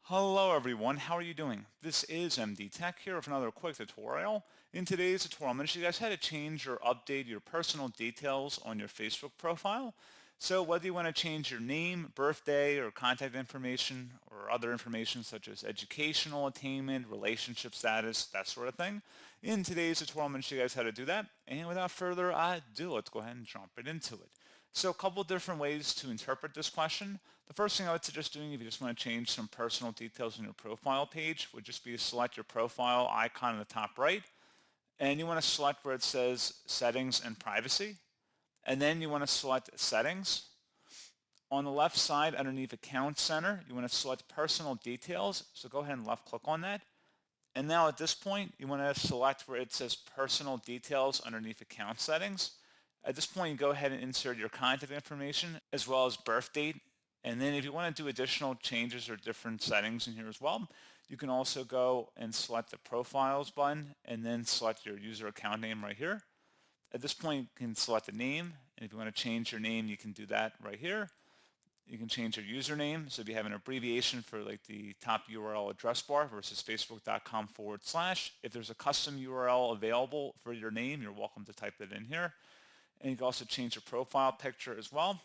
Hello everyone, how are you doing? This is MD Tech here with another quick tutorial. In today's tutorial, I'm going to show you guys how to change or update your personal details on your Facebook profile. So whether you want to change your name, birthday, or contact information, or other information such as educational attainment, relationship status, that sort of thing. In today's tutorial, I'm going to show you guys how to do that. And without further ado, let's go ahead and jump right into it. So a couple different ways to interpret this question. The first thing I would suggest doing if you just want to change some personal details on your profile page would just be to select your profile icon in the top right, and you want to select where it says Settings and Privacy, and then you want to select Settings. On the left side underneath Account Center, you want to select Personal Details, so go ahead and left click on that. And now at this point, you want to select where it says Personal Details underneath Account Settings. At this point, you go ahead and insert your contact information as well as birth date. And then if you want to do additional changes or different settings in here as well, you can also go and select the Profiles button and then select your user account name right here. At this point, you can select the name. And if you want to change your name, you can do that right here. You can change your username. So if you have an abbreviation for like the top URL address bar versus facebook.com/. If there's a custom URL available for your name, you're welcome to type that in here. And you can also change your profile picture as well.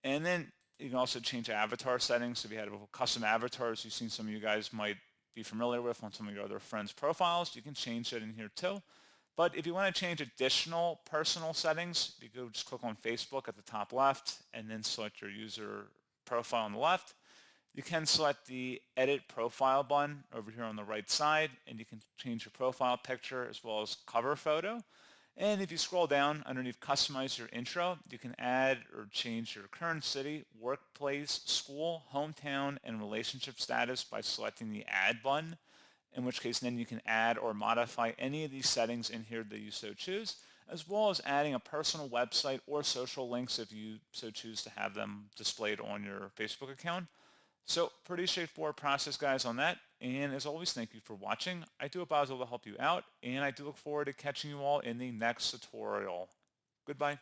And then you can also change avatar settings. So if you had custom avatars, you've seen some of you guys might be familiar with on some of your other friends' profiles, you can change that in here too. But if you want to change additional personal settings, you go just click on Facebook at the top left and then select your user profile on the left. You can select the Edit Profile button over here on the right side, and you can change your profile picture as well as cover photo. And if you scroll down underneath Customize Your Intro, you can add or change your current city, workplace, school, hometown, and relationship status by selecting the Add button, in which case then you can add or modify any of these settings in here that you so choose, as well as adding a personal website or social links if you so choose to have them displayed on your Facebook account. So pretty straightforward process, guys, on that. And as always, thank you for watching. I do hope I was able to help you out, and I do look forward to catching you all in the next tutorial. Goodbye.